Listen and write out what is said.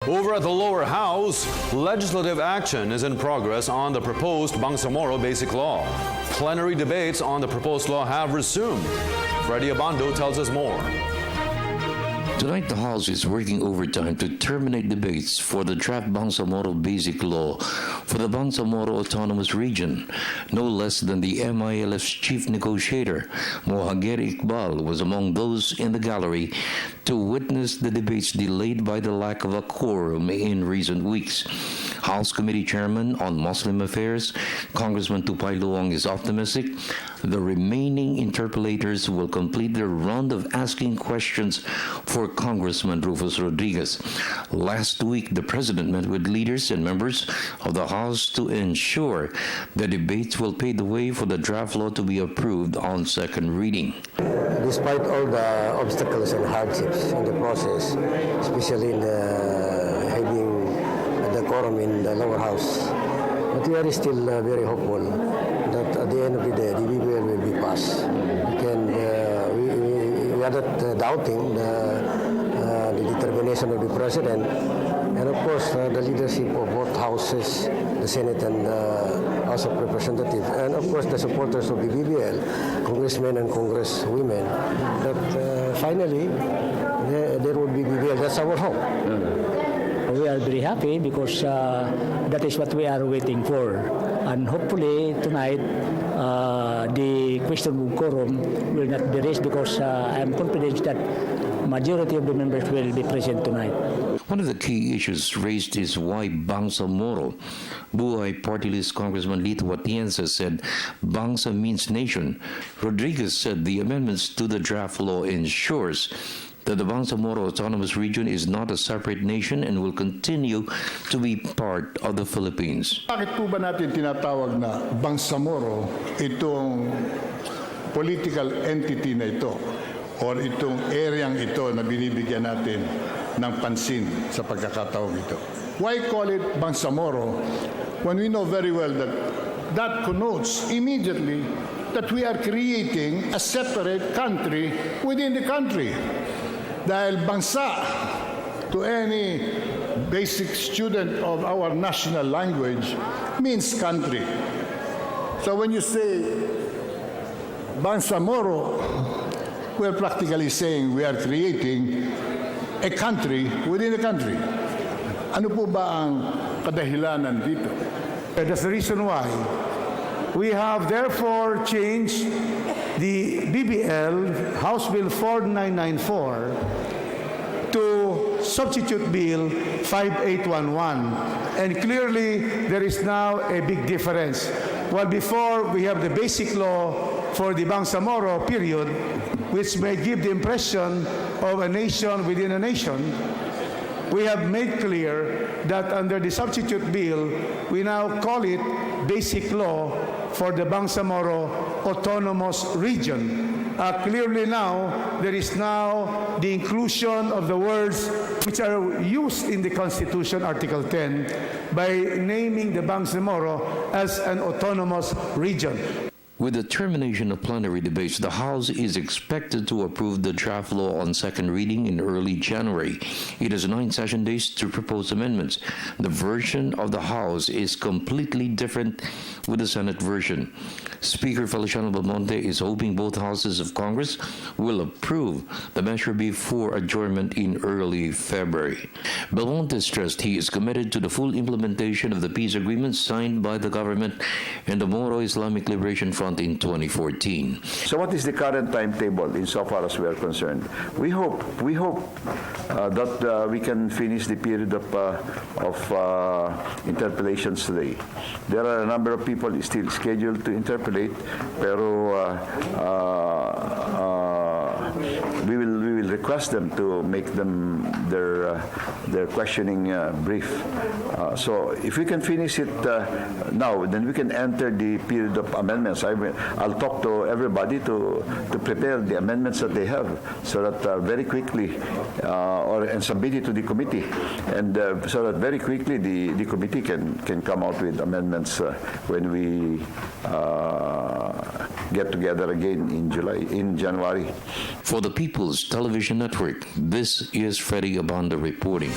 Over at the lower house, legislative action is in progress on the proposed Bangsamoro Basic Law. Plenary debates on the proposed law have resumed. Freddie Abando tells us more. Tonight, the House is working overtime to terminate debates for the draft Bangsamoro Basic Law for the Bangsamoro Autonomous Region. No less than the MILF's chief negotiator, Mohager Iqbal, was among those in the gallery to witness the debates delayed by the lack of a quorum in recent weeks. House Committee Chairman on Muslim Affairs, Congressman Tupay Luong, is optimistic the remaining interpellators will complete their round of asking questions for Congressman Rufus Rodriguez. Last week, the President met with leaders and members of the House to ensure the debates will pave the way for the draft law to be approved on second reading. Despite all the obstacles and hardships in the process, especially in having the quorum in the lower house, but we are still very hopeful that at the end of the day, the BBL will be passed. We are not doubting the determination of the President, and of course the leadership of both houses, the Senate and the House of Representatives, and of course the supporters of the BBL, congressmen and congresswomen, that finally there will be BBL. That's our hope. We are very happy because that is what we are waiting for. And hopefully tonight the question of quorum will not be raised because I am confident that majority of the members will be present tonight. One of the key issues raised is why Bangsamoro. Buhay Party List Congressman Lito Atienza said Bangsa means nation. Rodriguez said the amendments to the draft law ensures that the Bangsamoro Autonomous Region is not a separate nation and will continue to be part of the Philippines. Bakit po ba natin tinatawag na Bangsamoro itong political entity na ito or itong areang ito na binibigyan natin ng pansin sa pagkakataong ito? Why call it Bangsamoro when we know very well that that connotes immediately that we are creating a separate country within the country? Dahil bangsa, to any basic student of our national language, means country. So when you say Bangsamoro, we're practically saying we are creating a country within a country. Ano po ba ang kadahilanan dito? That's the reason why we have therefore changed the BBL, House Bill 4994, to substitute Bill 5811. And clearly, there is now a big difference. While before, we have the basic law for the Bangsamoro period, which may give the impression of a nation within a nation, we have made clear that under the substitute bill, we now call it basic law for the Bangsamoro Autonomous Region. Clearly now, there is now the inclusion of the words which are used in the Constitution, Article 10, by naming the Bangsamoro as an autonomous region. With the termination of plenary debates, the House is expected to approve the draft law on second reading in early January. It has 9 session days to propose amendments. The version of the House is completely different with the Senate version. Speaker Feliciano Belmonte is hoping both houses of Congress will approve the measure before adjournment in early February. Belmonte stressed he is committed to the full implementation of the peace agreement signed by the government and the Moro Islamic Liberation Front in 2014. So what is the current timetable insofar as we are concerned? We hope that we can finish the period of interpellations today. There are a number of people still scheduled to interpellate, pero we will request them to make them their questioning brief. So if we can finish it now, then we can enter the period of amendments. I'll talk to everybody to prepare the amendments that they have, so that very quickly, and submit it to the committee, and so that very quickly the committee can come out with amendments when we get together again in January. For the People's Television Network, this is Freddie Abando reporting.